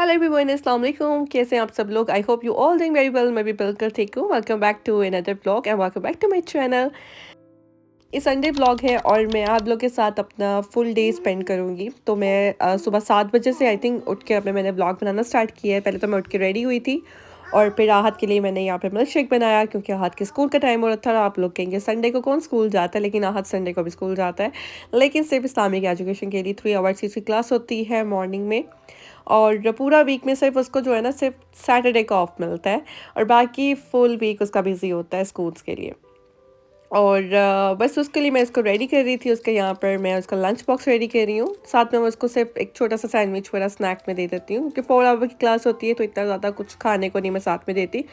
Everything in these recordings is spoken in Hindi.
हेलो एवरीवन, अस्सलाम वालेकुम। कैसे हैं आप सब लोग? I hope you all doing very well. मैं भी बिल्कुल ठीक हूँ। Welcome back to another vlog and welcome back to my channel. ये संडे व्लॉग है और मैं आप लोग के साथ अपना फुल डे स्पेंड करूँगी। तो मैं सुबह 7 बजे से आई थिंक उठ के मैंने व्लॉग बनाना स्टार्ट किया है। पहले तो मैं उठ के रेडी हुई थी और फिर राहत के लिए मैंने यहाँ पे मिल्क शेक बनाया क्योंकि राहत के स्कूल का टाइम हो रहा था। आप लोग कहेंगे संडे को कौन स्कूल जाता है, लेकिन राहत संडे को भी स्कूल जाता है, लेकिन सिर्फ इस्लामिक एजुकेशन के लिए 3 आवर्स की क्लास होती है मॉर्निंग में। और पूरा वीक में सिर्फ उसको जो है ना सिर्फ सैटरडे का ऑफ मिलता है और बाकी फुल वीक उसका बिजी होता है स्कूल्स के लिए। और बस उसके लिए मैं इसको रेडी कर रही थी। उसके यहाँ पर मैं उसका लंच बॉक्स रेडी कर रही हूँ। साथ में मैं उसको सिर्फ एक छोटा सा सैंडविच वगैरह स्नैक में दे देती हूँ क्योंकि 4 आवर की क्लास होती है तो इतना ज़्यादा कुछ खाने को नहीं मैं साथ में देती।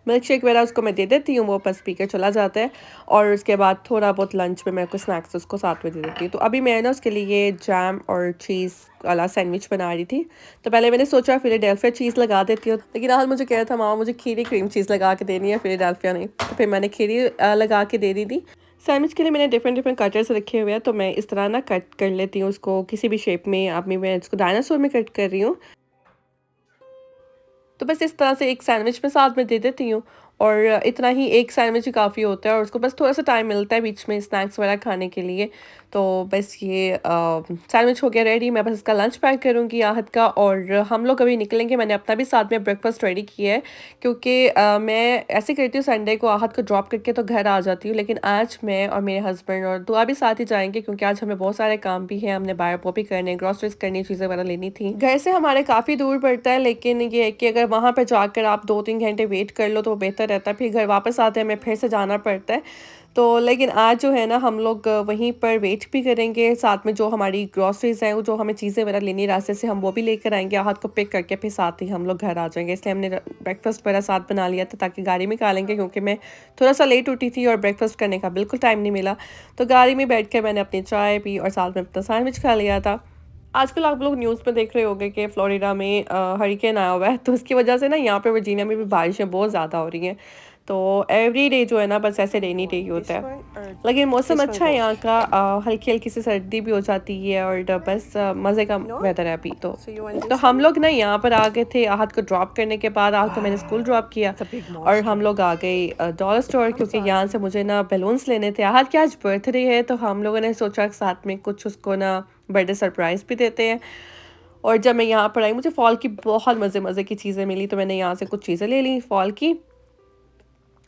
मिल्क शेक वगैरह उसको मैं दे देती हूँ, वो बस पी कर चला जाता है। और उसके बाद थोड़ा बहुत लंच में मैं कुछ स्नैक्स उसको साथ में दे देती हूँ। तो अभी मैं ना उसके लिए जैम और चीज़ वाला सैंडविच बना रही थी। तो पहले मैंने सोचा फिलाडेल्फिया चीज़ लगा देती हूँ, लेकिन आज मुझे कह रहा था मामा मुझे खीरी क्रीम चीज़ लगा के देनी है, फिलाडेल्फिया नहीं। तो फिर मैंने खीरी लगा के दे दी थी। सैंडविच के लिए मैंने डिफरेंट डिफरेंट कटर्स रखे हुए हैं, तो मैं इस तरह ना कट कर लेती हूँ उसको किसी भी शेप में। अभी मैं इसको डायनासोर में कट कर रही हूँ। तो बस इस तरह से एक सैंडविच मैं साथ में दे देती हूँ और इतना ही एक सैंडविच ही काफ़ी होता है और उसको बस थोड़ा सा टाइम मिलता है बीच में स्नैक्स वगैरह खाने के लिए। तो बस ये सैंडविच हो गया रेडी। मैं बस इसका लंच पैक करूँगी आहत का और हम लोग अभी निकलेंगे। मैंने अपना भी साथ में ब्रेकफास्ट रेडी किया है क्योंकि मैं ऐसे करती हूँ संडे को आहत को ड्रॉप करके तो घर आ जाती हूँ, लेकिन आज मैं और मेरे हस्बैंड और दुआ भी साथ ही जाएंगे क्योंकि आज हमें बहुत सारे काम भी हैं। हमने बाहर वो भी करने, ग्रॉसरीज करनी, चीज़ें वगैरह लेनी थी। घर से हमारे काफ़ी दूर पड़ता है, लेकिन ये है कि अगर वहाँ पर जाकर आप 2-3 घंटे वेट कर लो तो बेहतर रहता है। फिर घर वापस आते हैं हमें फिर से जाना पड़ता है। तो लेकिन आज जो है ना हम लोग वहीं पर वेट भी करेंगे। साथ में जो हमारी ग्रॉसरीज हैं, वो जो हमें चीज़ें वगैरह लेनी रास्ते से, हम वो भी लेकर आएंगे। आहत को पिक करके फिर साथ ही हम लोग घर आ जाएंगे। इसलिए हमने ब्रेकफास्ट वगैरह साथ बना लिया था ताकि गाड़ी में खा लेंगे, क्योंकि मैं थोड़ा सा लेट उठी थी और ब्रेकफास्ट करने का बिल्कुल टाइम नहीं मिला। तो गाड़ी में बैठ कर मैंने अपनी चाय पी और साथ में अपना सैंडविच खा लिया था। आजकल आप लोग न्यूज़ में देख रहे होंगे कि फ्लोरिडा में हरिकेन आया हुआ है, तो उसकी वजह से ना यहाँ पे वर्जीनिया में भी बारिशें बहुत ज़्यादा हो रही हैं। तो एवरी डे जो है ना बस ऐसे रेनी डे ही होता है, लेकिन मौसम अच्छा है यहाँ का। हल्की हल्की सी सर्दी भी हो जाती है और बस मज़े का वेदर है अभी तो हम लोग ना यहाँ पर आ गए थे आहत को ड्रॉप करने के बाद। आहत को मैंने स्कूल ड्रॉप किया और हम लोग आ गए डॉलर स्टोर क्योंकि यहाँ से मुझे ना बैलून्स लेने थे। आहत के आज बर्थडे है तो हम लोगों ने सोचा साथ में कुछ उसको ना बर्थडे सरप्राइज़ भी देते हैं। और जब मैं यहाँ पर आई मुझे फ़ॉल की बहुत मज़े मज़े की चीज़ें मिली, तो मैंने यहाँ से कुछ चीज़ें ले ली फ़ॉल की।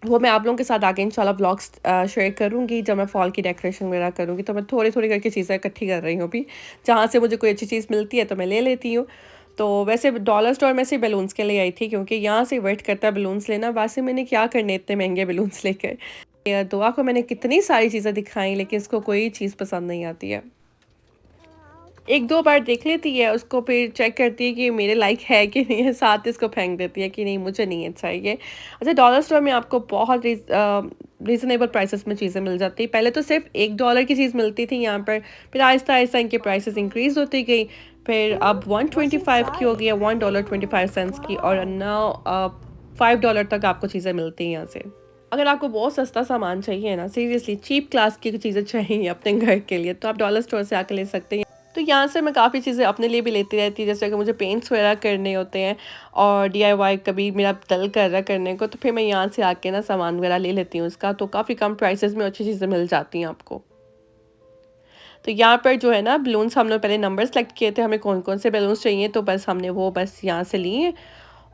वो मैं आप लोगों के साथ आगे इंशाल्लाह ब्लॉग्स शेयर करूँगी जब मैं फ़ॉल की डेकोरेशन वगैरह करूँगी। तो मैं थोड़ी थोड़ी करके चीज़ें इकट्ठी कर रही हूँ अभी। जहाँ से मुझे कोई अच्छी चीज़ मिलती है तो मैं ले लेती हूँ। तो वैसे डॉलर स्टोर में से बैलून्स के लिए आई थी क्योंकि यहाँ से वेट करता है बैलून्स लेना। वैसे मैंने क्या करने इतने महंगे बैलून्स लेकर। दुआ को मैंने कितनी सारी चीज़ें दिखाई, लेकिन इसको कोई चीज़ पसंद नहीं आती है। एक दो बार देख लेती है उसको, फिर चेक करती है कि मेरे लाइक है कि नहीं है, साथ इसको फेंक देती है कि नहीं मुझे नहीं अच्छा ये। अच्छा, डॉलर स्टोर में आपको बहुत रीज़नेबल प्राइसेस में चीज़ें मिल जाती है। पहले तो सिर्फ $1 की चीज़ मिलती थी यहाँ पर, फिर आहिस्ता आहिस्ता इनके प्राइसेस इंक्रीज़ होती गई। फिर अब 125 की हो गई है, $1.25 की, और नाउ $5 तक आपको चीज़ें मिलती हैं यहाँ से। अगर आपको बहुत सस्ता सामान चाहिए ना, सीरियसली चीप क्लास की चीज़ें चाहिए अपने घर के लिए, तो आप डॉलर स्टोर से आकर ले सकते हैं। तो यहाँ से मैं काफ़ी चीज़ें अपने लिए भी लेती रहती हूँ, जैसे अगर मुझे पेंट्स वगैरह करने होते हैं और डीआईवाई कभी मेरा दिल कर रहा है करने को, तो फिर मैं यहाँ से आके ना सामान वगैरह ले लेती हूँ उसका। तो काफ़ी कम प्राइसेस में अच्छी चीज़ें मिल जाती हैं आपको। तो यहाँ पर जो है ना बलून्स, हम लोग पहले नंबर सेलेक्ट किए थे हमें कौन कौन से बलून्स चाहिए, तो बस हमने वो बस यहाँ से लिए।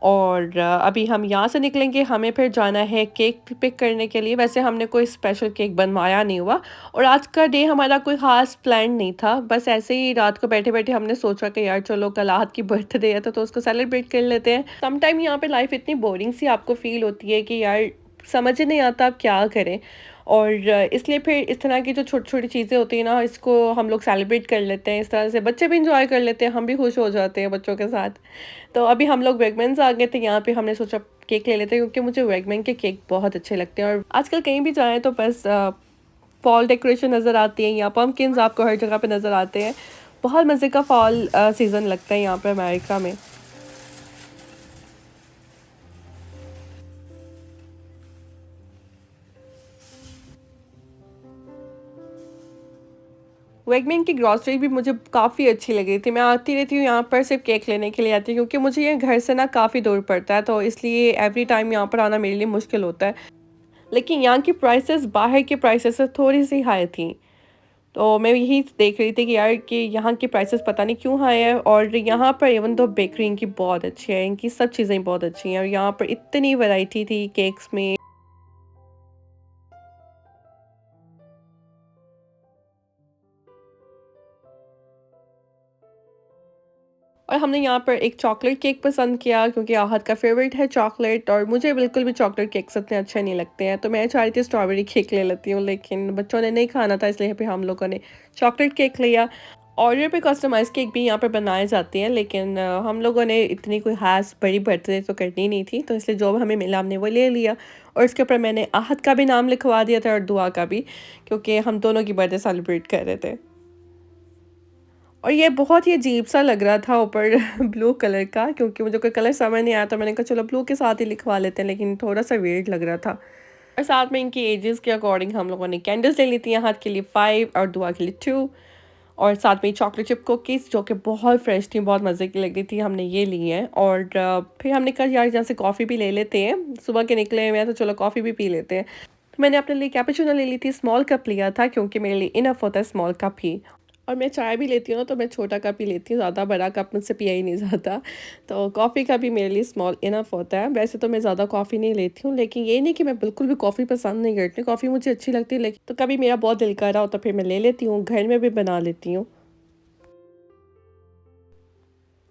और अभी हम यहाँ से निकलेंगे, हमें फिर जाना है केक पिक करने के लिए। वैसे हमने कोई स्पेशल केक बनवाया नहीं हुआ और आज का डे हमारा कोई ख़ास प्लान नहीं था। बस ऐसे ही रात को बैठे बैठे हमने सोचा कि यार चलो कल आहत की बर्थडे है तो उसको सेलिब्रेट कर लेते हैं। सम टाइम यहाँ पे लाइफ इतनी बोरिंग सी आपको फील होती है कि यार समझ ही नहीं आता आप क्या करें। और इसलिए फिर इस तरह की जो छोटी छोटी चीज़ें होती हैं ना, इसको हम लोग सेलिब्रेट कर लेते हैं। इस तरह से बच्चे भी इंजॉय कर लेते हैं, हम भी खुश हो जाते हैं बच्चों के साथ। तो अभी हम लोग वेगमेंस आ गए थे, यहाँ पे हमने सोचा केक ले लेते हैं क्योंकि मुझे वेगमेन के केक बहुत अच्छे लगते हैं। और आजकल कहीं भी जाएँ तो बस फॉल डेकोरेशन नज़र आती है, यहाँ पम्पकिन्स आपको हर जगह पे नज़र आते हैं। बहुत मज़े का फॉल सीज़न लगता है यहाँ पे अमेरिका में। वेगमेन की ग्रॉसरी भी मुझे काफ़ी अच्छी लगी थी। मैं आती रहती हूँ यहाँ पर सिर्फ़ केक लेने के लिए आती हूँ, क्योंकि मुझे ये घर से ना काफ़ी दूर पड़ता है, तो इसलिए एवरी टाइम यहाँ पर आना मेरे लिए मुश्किल होता है। लेकिन यहाँ की प्राइसेस बाहर के प्राइसेस से थोड़ी-सी हाई थी। तो मैं यही देख रही थी कि यार कि यहाँ की प्राइसेस पता नहीं क्यों हाई है, और यहाँ पर इवन दो बेकरी इनकी बहुत अच्छी है, इनकी सब चीज़ें बहुत अच्छी हैं, और यहाँ पर इतनी वैरायटी थी केक्स में। और हमने यहाँ पर एक चॉकलेट केक पसंद किया, क्योंकि आहत का फ़ेवरेट है चॉकलेट, और मुझे बिल्कुल भी चॉकलेट केक्स इतने अच्छे नहीं लगते हैं। तो मैं चाह रही थी स्ट्रॉबेरी केक ले लेती हूँ, लेकिन बच्चों ने नहीं खाना था, इसलिए फिर हम लोगों ने चॉकलेट केक लिया। ऑर्डर पे कस्टमाइज़ केक भी यहाँ पे बनाए जाते हैं, लेकिन हम लोगों ने इतनी कोई ख़ास बड़ी बर्थडे तो करनी नहीं थी, तो इसलिए जो हमें मिला हमने वो ले लिया। और इसके ऊपर मैंने आहत का भी नाम लिखवा दिया था और दुआ का भी, क्योंकि हम दोनों की बर्थडे सेलिब्रेट कर रहे थे। और ये बहुत ही अजीब-सा लग रहा था ऊपर ब्लू कलर का, क्योंकि मुझे कोई कलर समझ नहीं आया, तो मैंने कहा चलो ब्लू के साथ ही लिखवा लेते हैं, लेकिन थोड़ा-सा वियर्ड लग रहा था। और साथ में इनकी एजेस के अकॉर्डिंग हम लोगों ने कैंडल्स ले ली थी, हाथ के लिए 5 और दुआ के लिए 2, और साथ में चॉकलेट चिप कुकीज़ जो कि बहुत फ्रेश थी, बहुत मज़े की लग रही थी, हमने ये ली हैं। और फिर हमने कहा यार यहाँ से कॉफ़ी भी ले लेते हैं, सुबह के निकले हुए हैं तो चलो कॉफ़ी भी पी लेते हैं। तो मैंने अपने लिए कैपुचिनो ले ली थी, स्मॉल कप लिया था, क्योंकि मेरे लिए इनफ होता है स्मॉल कप ही। और मैं चाय भी लेती हूँ ना, तो मैं छोटा कप ही लेती हूँ, ज़्यादा बड़ा कप मुझसे पिया ही नहीं जाता। तो कॉफ़ी का भी मेरे लिए स्मॉल इनफ होता है। वैसे तो मैं ज़्यादा कॉफ़ी नहीं लेती हूँ, लेकिन ये नहीं कि मैं बिल्कुल भी कॉफ़ी पसंद नहीं करती, कॉफ़ी मुझे अच्छी लगती है, लेकिन तो कभी मेरा बहुत दिल कर रहा हो तो फिर मैं ले लेती हूँ, घर में भी बना लेती हूँ।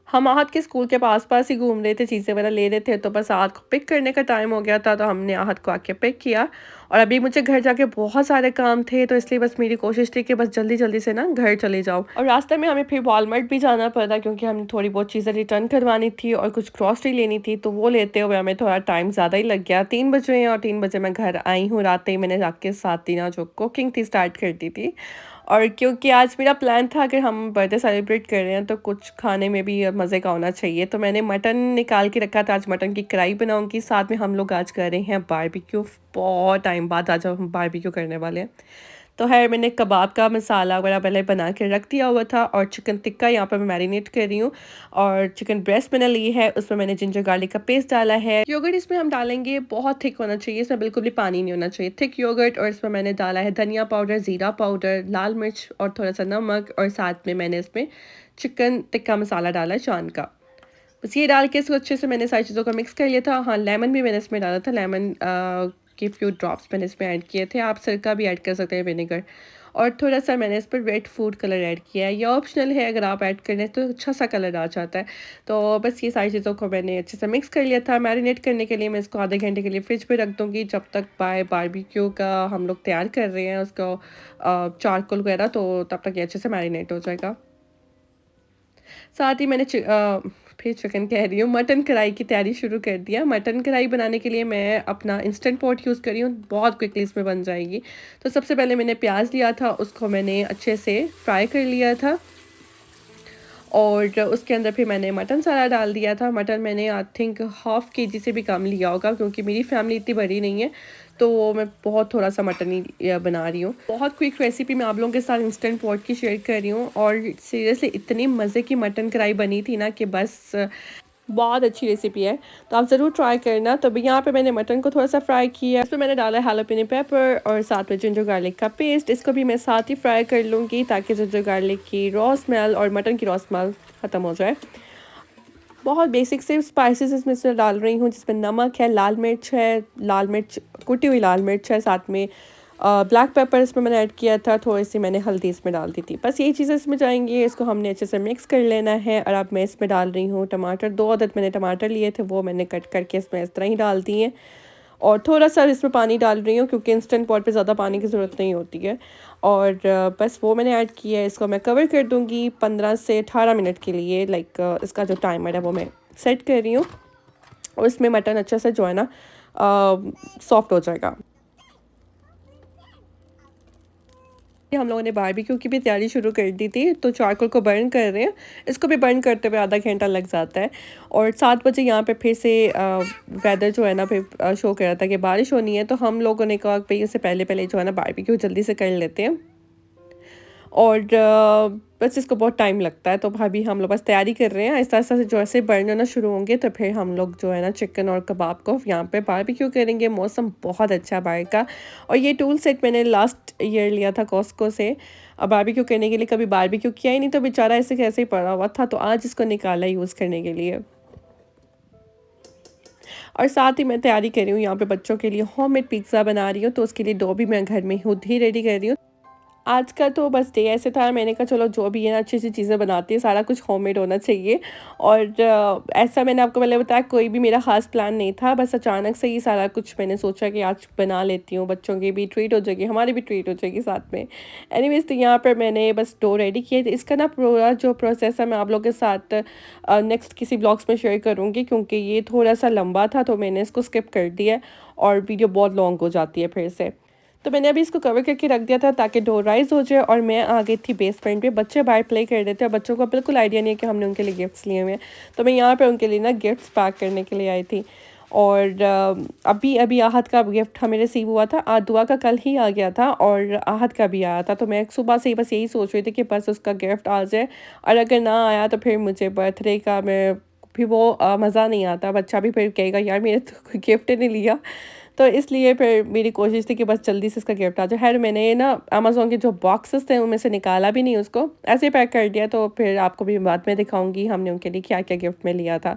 हम आहत के स्कूल के पास-पास ही घूम रहे थे, चीज़ें वगैरह ले रहे थे, तो बस आहत को पिक करने का टाइम हो गया था, तो हमने आहत को आके पिक किया। और अभी मुझे घर जाके बहुत सारे काम थे, तो इसलिए बस मेरी कोशिश थी कि बस जल्दी-जल्दी से ना घर चले जाऊँ। और रास्ते में हमें फिर वॉलमार्ट भी जाना पड़ा, क्योंकि हमें थोड़ी बहुत चीज़ें रिटर्न करवानी थी और कुछ ग्रॉसरी लेनी थी, तो वो लेते हुए हमें थोड़ा टाइम ज़्यादा ही लग गया। 3 बज रहे हैं और 3 बजे मैं घर आई हूँ, रात ही मैंने जाके साथ ही ना जो कुकिंग थी स्टार्ट कर दी थी। और क्योंकि आज मेरा प्लान था, अगर हम बर्थडे सेलिब्रेट कर रहे हैं तो कुछ खाने में भी मज़े का होना चाहिए, तो मैंने मटन निकाल के रखा था, आज मटन की कढ़ाई बनाऊंगी। साथ में हम लोग आज कर रहे हैं बारबेक्यू, बहुत टाइम बाद आज हम बारबेक्यू करने वाले हैं। तो है मैंने कबाब का मसाला वगैरह पहले बना के रख दिया हुआ था, और चिकन टिक्का यहाँ पर मैं मैरिनेट कर रही हूँ। और चिकन ब्रेस्ट मैंने ली है, उसमें मैंने जिंजर गार्लिक का पेस्ट डाला है। योगर्ट इसमें हम डालेंगे बहुत थिक होना चाहिए, इसमें बिल्कुल भी पानी नहीं होना चाहिए, थिक योगर्ट। और इसमें मैंने डाला है धनिया पाउडर, ज़ीरा पाउडर, लाल मिर्च और थोड़ा सा नमक, और साथ में मैंने इसमें चिकन टिक्का मसाला डाला है चांद का। बस ये डाल के इसको अच्छे से मैंने सारी चीज़ों को मिक्स कर लिया था। हाँ, लेमन भी मैंने इसमें डाला था, लेमन के फ्यू ड्रॉप्स मैंने इसमें ऐड किए थे, आप सिरका भी ऐड कर सकते हैं, विनेगर। और थोड़ा-सा मैंने इस पर रेड फूड कलर ऐड किया है, ये ऑप्शनल है, अगर आप ऐड कर लें तो अच्छा-सा कलर आ जाता है। तो बस ये सारी चीज़ों को मैंने अच्छे से मिक्स कर लिया था। मैरिनेट करने के लिए मैं इसको आधे घंटे के लिए फ्रिज पे रख दूँगी, जब तक बारबेक्यू का हम लोग तैयार कर रहे हैं उसको चारकोल वगैरह, तो तब तक ये अच्छे से मैरिनेट हो जाएगा। साथ ही मैंने फिर चिकन कह रही हूँ, मटन कढ़ाई की तैयारी शुरू कर दिया। मटन कढ़ाई बनाने के लिए मैं अपना इंस्टेंट पॉट यूज़ कर रही हूँ, बहुत क्विकली इसमें बन जाएगी। तो सबसे पहले मैंने प्याज़ लिया था, उसको मैंने अच्छे से फ्राई कर लिया था, और उसके अंदर फिर मैंने मटन सारा डाल दिया था। मटन मैंने आई थिंक हाफ़ केजी से भी कम लिया होगा, क्योंकि मेरी फैमिली इतनी बड़ी नहीं है, तो मैं बहुत थोड़ा-सा मटन ही बना रही हूँ। बहुत क्विक रेसिपी मैं आप लोगों के साथ इंस्टेंट पॉट की शेयर कर रही हूँ, और सीरियसली इतनी मज़े की मटन कढ़ाई बनी थी ना कि बस बहुत अच्छी रेसिपी है, तो आप ज़रूर ट्राई करना। तो अभी यहाँ पे मैंने मटन को थोड़ा-सा फ्राई किया, इसमें मैंने डाला है हैलोपिनो पेपर और साथ में जिंजर गार्लिक का पेस्ट। इसको भी मैं साथ ही फ्राई कर लूँगी, ताकि जिंजर गार्लिक की रॉ स्मेल और मटन की रॉ स्मेल ख़त्म हो जाए। बहुत बेसिक से स्पाइसेस इसमें से डाल रही हूँ, जिसमें नमक है, लाल मिर्च, कुटी हुई लाल मिर्च है, साथ में ब्लैक पेपर इसमें मैंने ऐड किया था, थोड़ी-सी मैंने हल्दी इसमें डाल दी थी। बस यही चीज़ें इसमें जाएँगी, इसको हमने अच्छे से मिक्स कर लेना है। और अब मैं इसमें डाल रही हूँ टमाटर, 2 अदद मैंने टमाटर लिए थे, वो मैंने कट करके इसमें इस तरह ही डाल दिए हैं। और थोड़ा-सा इसमें पानी डाल रही हूँ, क्योंकि इंस्टेंट पॉट पे ज़्यादा पानी की ज़रूरत नहीं होती है। और बस वो मैंने ऐड किया है, इसको मैं कवर कर दूँगी 15 से 18 मिनट के लिए, लाइक इसका जो टाइमर है वो मैं सेट कर रही हूँ, और इसमें मटन अच्छे से जो है ना सॉफ्ट हो जाएगा। हम लोगों ने बारबेक्यू की भी तैयारी शुरू कर दी थी, तो चारकोल को बर्न कर रहे हैं। इसको भी बर्न करते हुए आधा घंटा लग जाता है। और 7 बजे यहाँ पे फिर से वेदर जो है ना फिर शो कर रहा था कि बारिश होनी है, तो हम लोगों ने कहा भई इससे पहले-पहले जो है ना बारबेक्यू जल्दी से कर लेते हैं। और बस इसको बहुत टाइम लगता है। तो अभी हम लोग बस तैयारी कर रहे हैं, आहिस्ता-आहिस्ता से जैसे बर्न होना शुरू होंगे तो फिर हम लोग जो है ना चिकन और कबाब को यहाँ पे बारबेक्यू करेंगे। मौसम बहुत अच्छा है बाहर का, और ये टूल सेट मैंने लास्ट ईयर लिया था कॉस्को से बारबेक्यू करने के लिए। कभी बारबेक्यू किया ही नहीं, तो बेचारा ऐसे कैसे ही पड़ा हुआ था, तो आज इसको निकाला यूज़ करने के लिए। और साथ ही मैं तैयारी कर रही हूँ यहाँ पे बच्चों के लिए होममेड पिज़्ज़ा बना रही हूँ, तो उसके लिए डो भी मैं घर में खुद ही रेडी कर रही हूँ। आज का तो बस डे ऐसे था, मैंने कहा चलो जो भी है ना अच्छी-अच्छी चीज़ें बनाती है, सारा कुछ होममेड होना चाहिए। और ऐसा मैंने आपको पहले बताया, कोई भी मेरा ख़ास प्लान नहीं था, बस अचानक से ही सारा कुछ मैंने सोचा कि आज बना लेती हूँ, बच्चों की भी ट्रीट हो जाएगी, हमारी भी ट्रीट हो जाएगी साथ में। एनीवेज़ तो यहाँ पर मैंने बस डो रेडी किए थे। इसका ना पूरा जो प्रोसेस है मैं आप लोगों के साथ नेक्स्ट किसी ब्लॉग्स में शेयर करूँगी, क्योंकि ये थोड़ा-सा लंबा था तो मैंने इसको स्किप कर दिया है और वीडियो बहुत लॉन्ग हो जाती है फिर से। तो मैंने अभी इसको कवर करके रख दिया था ताकि डो राइज़ हो जाए, और मैं आ गई थी बेसमेंट पे। बच्चे बाहर प्ले कर रहे थे और बच्चों को बिल्कुल आइडिया नहीं है कि हमने उनके लिए गिफ्ट्स लिए हुए हैं। तो मैं यहाँ पे उनके लिए ना गिफ्ट्स पैक करने के लिए आई थी। और अभी अभी आहत का गिफ्ट हमें रिसीव हुआ था। दुआ का कल ही आ गया था और आहत का भी आया था। तो मैं सुबह से ही बस यही सोच रही थी कि बस उसका गिफ्ट आ जाए, और अगर ना आया तो फिर मुझे बर्थडे का मैं फिर वो मज़ा नहीं आता। बच्चा भी फिर कहेगा यार मेरे तो कोई गिफ्ट ही नहीं लिया। तो इसलिए फिर मेरी कोशिश थी कि बस जल्दी से इसका गिफ्ट आ जाए। ख़ैर मैंने ना अमेज़न के जो बॉक्सेस थे उनमें से निकाला भी नहीं उसको, ऐसे ही पैक कर दिया। तो फिर आपको भी बाद में दिखाऊँगी हमने उनके लिए क्या-क्या गिफ्ट में लिया था।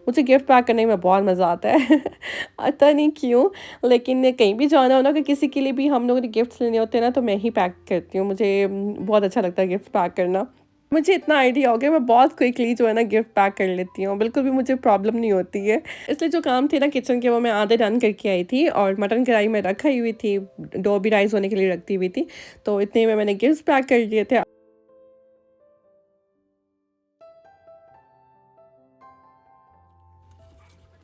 मुझे गिफ्ट पैक करने में बहुत मज़ा आता है। पता नहीं क्यों, लेकिन कहीं भी जाना हो ना, कि किसी के लिए भी हम लोगों ने गिफ्ट्स लेने होते हैं ना, तो मैं ही पैक करती हूँ। मुझे बहुत अच्छा लगता है गिफ्ट पैक करना। मुझे इतना आइडिया हो गया, मैं बहुत क्विकली जो है ना गिफ्ट पैक कर लेती हूँ, बिल्कुल भी मुझे प्रॉब्लम नहीं होती है। इसलिए जो काम थे ना किचन के वो मैं आधे डन करके आई थी, और मटन कढ़ाई में रखी हुई थी, डो भी राइस होने के लिए रखती हुई थी। तो इतने में मैंने गिफ्ट पैक कर दिए थे।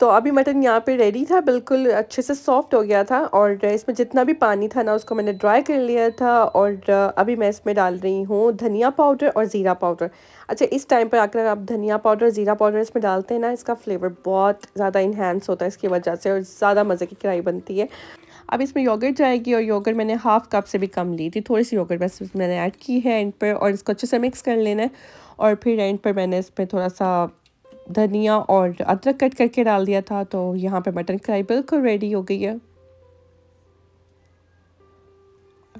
तो अभी मटन यहाँ पे रेडी था, बिल्कुल अच्छे से सॉफ्ट हो गया था, और इसमें जितना भी पानी था ना उसको मैंने ड्राई कर लिया था। और अभी मैं इसमें डाल रही हूँ धनिया पाउडर और ज़ीरा पाउडर। अच्छा, इस टाइम पर अगर आप धनिया पाउडर, ज़ीरा पाउडर इसमें डालते हैं ना, इसका फ्लेवर बहुत ज़्यादा इन्हेंस होता है इसकी वजह से, और ज़्यादा मज़े की कढ़ाई बनती है। अब इसमें योगर्ट जाएगी, और योगर्ट मैंने हाफ़ कप से भी कम ली थी, थोड़ी सी योगर्ट बस मैंने ऐड की है एंड पर, और इसको अच्छे से मिक्स कर लेना है। और फिर एंड पर मैंने इसमें थोड़ा सा धनिया और अदरक कट करके डाल दिया था। तो यहाँ पे मटन कढ़ाई बिल्कुल रेडी हो गई है।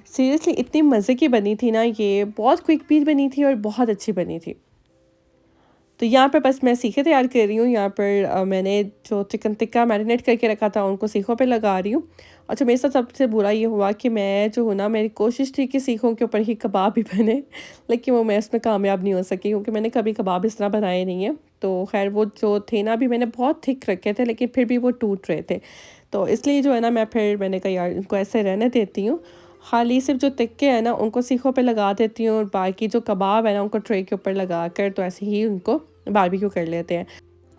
सीरियसली इतनी मज़े की बनी थी ना, ये बहुत क्विक भी बनी थी और बहुत अच्छी बनी थी। तो यहाँ पर बस मैं सीखे तैयार कर रही हूँ। यहाँ पर मैंने जो चिकन टिक्का मैरिनेट करके रखा था उनको सीखों पे लगा रही हूँ। अच्छा, मेरे साथ सबसे बुरा ये हुआ कि मैं जो हूँ ना, मेरी कोशिश थी कि सीखों के ऊपर ही कबाब भी बने, लेकिन वो मैं इसमें कामयाब नहीं हो सकी, क्योंकि मैंने कभी कबाब इस तरह बनाए नहीं है। तो खैर वो जो थे ना, अभी मैंने बहुत थिक रखे थे, लेकिन फिर भी वो टूट रहे थे। तो इसलिए जो है ना, मैंने कहा यार इनको ऐसे रहने देती हूँ। खाली सिर्फ जो टिक्के हैं ना उनको सीखों पे लगा देती हूँ, और बाकी जो कबाब है ना उनको ट्रे के ऊपर लगा कर, तो ऐसे ही उनको बारबेक्यू कर लेते हैं।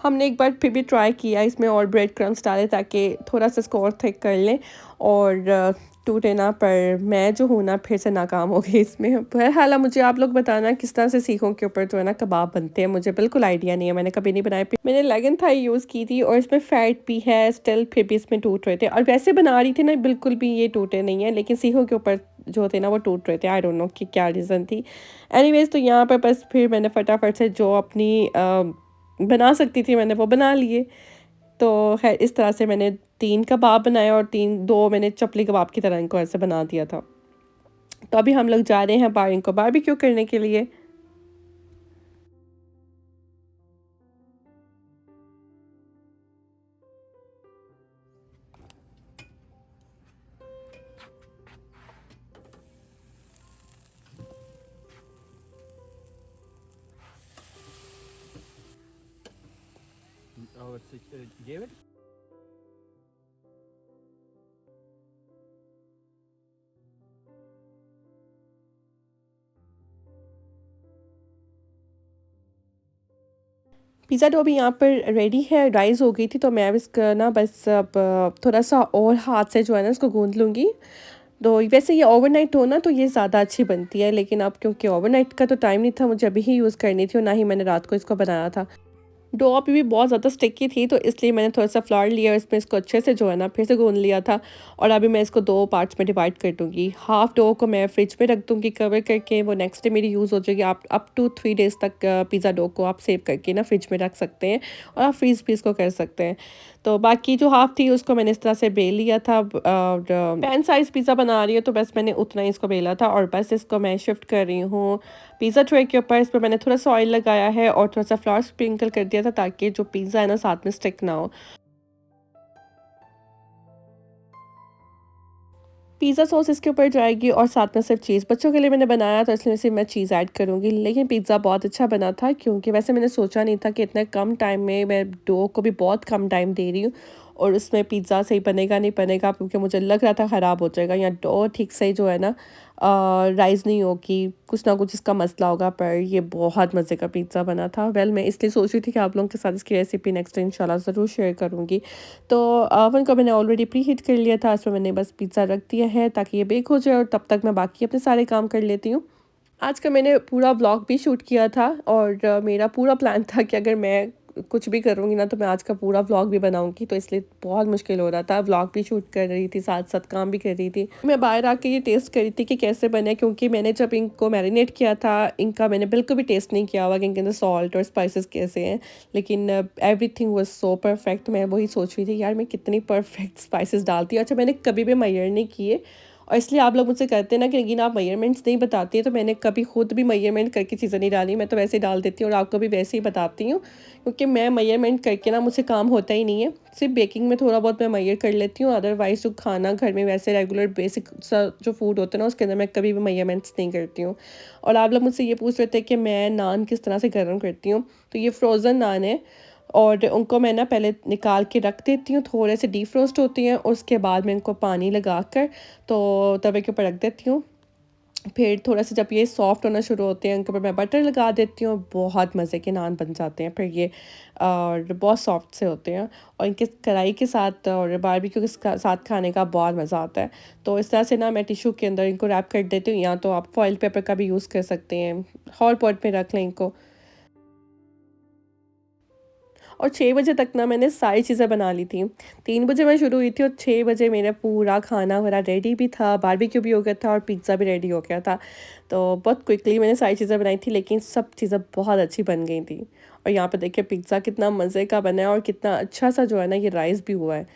हमने एक बार फिर भी ट्राई किया इसमें और ब्रेड क्रम्स डाले ताकि थोड़ा सा इसको और थिक कर लें, और टूटे ना। पर मैं जो हूँ ना फिर से नाकाम हो गई इसमें। बहरहाल मुझे आप लोग बताना किस तरह से सीखों के ऊपर जो है ना कबाब बनते हैं, मुझे बिल्कुल आइडिया नहीं है, मैंने कभी नहीं बनाए। मैंने लेगन थाई यूज़ की थी, और इसमें फ़ैट भी है स्टिल, फिर भी इसमें टूट रहे थे। और वैसे बना रही थी ना, बिल्कुल भी ये टूटे नहीं हैं, लेकिन सीखों के ऊपर जो थे ना वो टूट रहे थे। आई डोंट नो कि क्या रीज़न थी। एनीवेज़ तो यहाँ पर बस फिर मैंने फटाफट से जो अपनी बना सकती थी मैंने वो बना लिए। तो ख़ैर इस तरह से मैंने 3 कबाब बनाए, और 2 मैंने चपली कबाब की तरह इनको ऐसे बना दिया था। तो अभी हम लोग जा रहे हैं बाहर इनको बारबेक्यू करने के लिए। Oh, David? पिज़्ज़ा डो भी यहाँ पर रेडी है, राइज़ हो गई थी, तो मैं अब इसका ना बस अब थोड़ा-सा और हाथ से जो है ना इसको गूँध लूँगी। तो वैसे ये ओवरनाइट हो ना तो ये ज़्यादा अच्छी बनती है, लेकिन अब क्योंकि ओवरनाइट का तो टाइम नहीं था, मुझे अभी ही यूज़ करनी थी, और ना ही मैंने रात को इसको बनाया था। डो अभी भी बहुत ज़्यादा स्टिकी थी, तो इसलिए मैंने थोड़ा-सा फ्लोर लिया और इसमें इसको अच्छे से जो है ना फिर से गूँथ लिया था और अभी मैं इसको 2 पार्ट्स में डिवाइड कर दूँगी। हाफ़ डो को मैं फ्रिज में रख दूँगी कवर करके, वो नेक्स्ट डे मेरी यूज़ हो जाएगी। आप अप टू 3 डेज़ तक पिज़्ज़ा डो को आप सेव करके ना फ्रिज में रख सकते हैं और आप फ्रीज़ भी इसको कर सकते हैं। तो बाकी जो हाफ़ थी उसको मैंने इस तरह से बेल लिया था और पैन साइज़ पिज़्ज़ा बना रही हूँ, तो बस मैंने उतना ही इसको बेला था और बस इसको मैं शिफ्ट कर रही हूँ पिज़्ज़ा ट्रे के ऊपर। इस पे मैंने थोड़ा-सा ऑयल लगाया है और थोड़ा-सा फ्लावर स्प्रिंकल कर दिया था ताकि जो पिज़्ज़ा है ना साथ में स्टिक ना हो। पिज़्ज़ा सॉस इसके ऊपर जाएगी और साथ में सिर्फ चीज़। बच्चों के लिए मैंने बनाया तो इसलिए सिर्फ मैं चीज़ ऐड करूँगी, लेकिन पिज़्ज़ा बहुत अच्छा बना था क्योंकि वैसे मैंने सोचा नहीं था कि इतने कम टाइम में मैं डो को भी बहुत कम टाइम दे रही हूँ और उसमें पिज़्ज़ा सही बनेगा नहीं बनेगा, क्योंकि मुझे लग रहा था ख़राब हो जाएगा या डो ठीक से जो है ना राइज़ नहीं होगी, कुछ ना कुछ इसका मसला होगा, पर ये बहुत मज़े का पिज़्ज़ा बना था। वेल मैं इसलिए सोच रही थी कि आप लोगों के साथ इसकी रेसिपी नेक्स्ट डे इंशाल्लाह ज़रूर शेयर करूँगी। तो ओवन को मैंने ऑलरेडी प्री हीट कर लिया था, इसमें मैंने बस पिज़्ज़ा रख दिया है ताकि ये बेक हो जाए और तब तक मैं बाकी अपने सारे काम कर लेती हूँ। आज का मैंने पूरा व्लॉग भी शूट किया था और मेरा पूरा प्लान था कि अगर मैं कुछ भी करूँगी ना तो मैं आज का पूरा व्लॉग भी बनाऊँगी, तो इसलिए बहुत मुश्किल हो रहा था। व्लॉग भी शूट कर रही थी, साथ-साथ काम भी कर रही थी। मैं बाहर आके ये टेस्ट कर रही थी कि कैसे बने, क्योंकि मैंने जब इनको मैरिनेट किया था, इनका मैंने बिल्कुल भी टेस्ट नहीं किया हुआ कि इनके अंदर सॉल्ट और स्पाइसेस कैसे हैं। लेकिन एवरीथिंग वाज़ सो परफेक्ट। मैं वही सोच रही थी यार मैं कितनी परफेक्ट स्पाइसेस डालती हूँ। अच्छा, मैंने कभी भी मेजर नहीं किए और इसलिए आप लोग मुझसे कहते हैं ना कि लेकिन आप मेजरमेंट्स नहीं बताती हैं, तो मैंने कभी खुद भी मेजरमेंट करके चीज़ें नहीं डाली। मैं तो वैसे ही डाल देती हूँ और आपको भी वैसे ही बताती हूँ, क्योंकि मैं मेजरमेंट करके ना मुझसे काम होता ही नहीं है। सिर्फ बेकिंग में थोड़ा बहुत मैं मेजर कर लेती हूँ, अदरवाइज़ जो खाना घर में वैसे रेगुलर बेसिक सा जो फूड होता है ना उसके अंदर मैं कभी भी मेजरमेंट्स नहीं करती हूँ। और आप लोग मुझसे ये पूछ रहे थे कि मैं नान किस तरह से गर्म करती हूँ, तो ये फ्रोज़न नान है और उनको मैं ना पहले निकाल के रख देती हूँ, थोड़े से डीफ्रोस्ट होती हैं और उसके बाद मैं इनको पानी लगाकर तो तवे के ऊपर रख देती हूँ। फिर थोड़ा-सा जब ये सॉफ्ट होना शुरू होते हैं, उनके ऊपर मैं बटर लगा देती हूँ, बहुत मज़े के नान बन जाते हैं फिर ये और बहुत सॉफ्ट से होते हैं और इनके कढ़ाई के साथ और बारबेक्यू के साथ खाने का बहुत मज़ा आता है। तो इस तरह से ना मैं टिश्यू के अंदर इनको रैप कर देती हूँ, या तो आप फॉइल पेपर का भी यूज़ कर सकते हैं। हॉट पॉट में रख लें इनको। और 6 बजे तक ना मैंने सारी चीज़ें बना ली थी। 3 बजे मैं शुरू हुई थी और 6 बजे मेरा पूरा खाना वगैरह रेडी भी था, बारबेक्यू भी हो गया था और पिज़्ज़ा भी रेडी हो गया था। तो बहुत क्विकली मैंने सारी चीज़ें बनाई थी, लेकिन सब चीज़ें बहुत अच्छी बन गई थी। और यहाँ पे देखिए पिज़्ज़ा कितना मज़े का बना है और कितना अच्छा-सा जो है ना ये राइस भी हुआ है।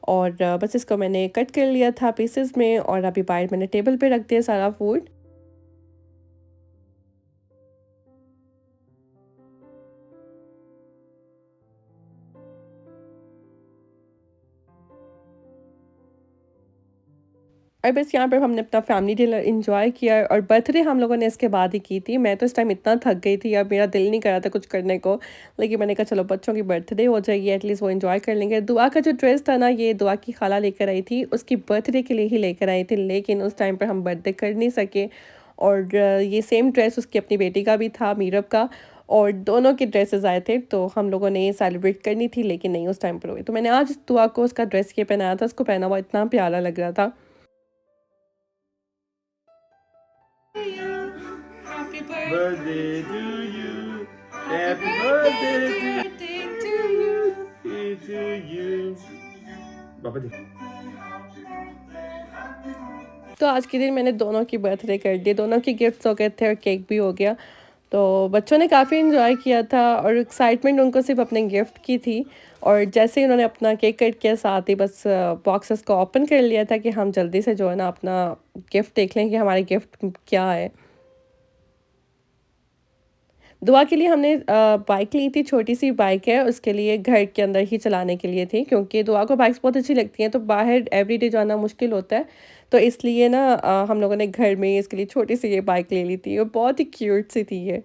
और बस इसको मैंने कट कर लिया था पीसेज़ में और अभी बाहर मैंने टेबल पे रख दिया सारा फूड। और बस यहाँ पर हमने अपना फैमिली डिनर एन्जॉय किया और बर्थडे हम लोगों ने इसके बाद ही की थी। मैं तो इस टाइम इतना थक गई थी, अब मेरा दिल नहीं कर रहा था कुछ करने को। लेकिन मैंने कहा चलो बच्चों की बर्थडे हो जाएगी, एटलीस्ट वो एन्जॉय कर लेंगे। दुआ का जो ड्रेस था ना, ये दुआ की खाला लेकर आई थी, उसकी बर्थडे के लिए ही लेकर आई थी, लेकिन उस टाइम पर हम बर्थडे कर नहीं सके। और ये सेम ड्रेस उसकी अपनी बेटी का भी था, मीरब का, और दोनों के ड्रेसेस आए थे, तो हम लोगों ने ये सेलिब्रेट करनी थी, लेकिन नहीं उस टाइम पर हुई। तो मैंने आज दुआ को उसका ड्रेस ये पहनाया था, उसको पहना हुआ इतना प्यारा लग रहा था। you. Happy birthday to you. Happy birthday to you. Baba de. तो आज के दिन मैंने दोनों की बर्थडे कर दी, दोनों की गिफ्ट्स हो गए थे और केक भी हो गया। तो बच्चों ने काफ़ी एंजॉय किया था और एक्साइटमेंट उनको सिर्फ अपने गिफ्ट की थी। और जैसे ही उन्होंने अपना केक कट किया, साथ ही बस बॉक्सेस को ओपन कर लिया था कि हम जल्दी से जो है ना अपना गिफ्ट देख लें कि हमारे गिफ्ट क्या है। दुआ के लिए हमने बाइक ली थी, छोटी-सी बाइक है, उसके लिए घर के अंदर ही चलाने के लिए थी, क्योंकि दुआ को बाइक्स बहुत अच्छी लगती हैं, तो बाहर एवरीडे जाना मुश्किल होता है। तो इसलिए ना हम लोगों ने घर में ही इसके लिए छोटी-सी ये बाइक ले ली थी और बहुत ही क्यूट सी थी ये।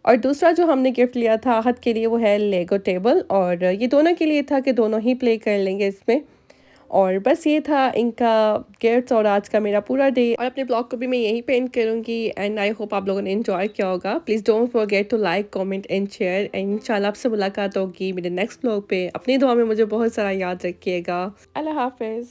और दूसरा जो हमने गिफ्ट लिया था अहद के लिए, वो है लेगो टेबल, और ये दोनों के लिए था कि दोनों ही प्ले कर लेंगे इसमें। और बस ये था इनका गिफ्ट्स और आज का मेरा पूरा डे, और अपने ब्लॉग को भी मैं यहीं पे एंड करूँगी एंड आई होप आप लोगों ने एंजॉय किया होगा। Please don't forget to like, comment and share, and इंशाल्लाह आपसे मुलाकात होगी मेरे नेक्स्ट ब्लॉग पे। अपनी दुआ में मुझे बहुत सारा याद रखिएगा। अल्लाह हाफ़िज़।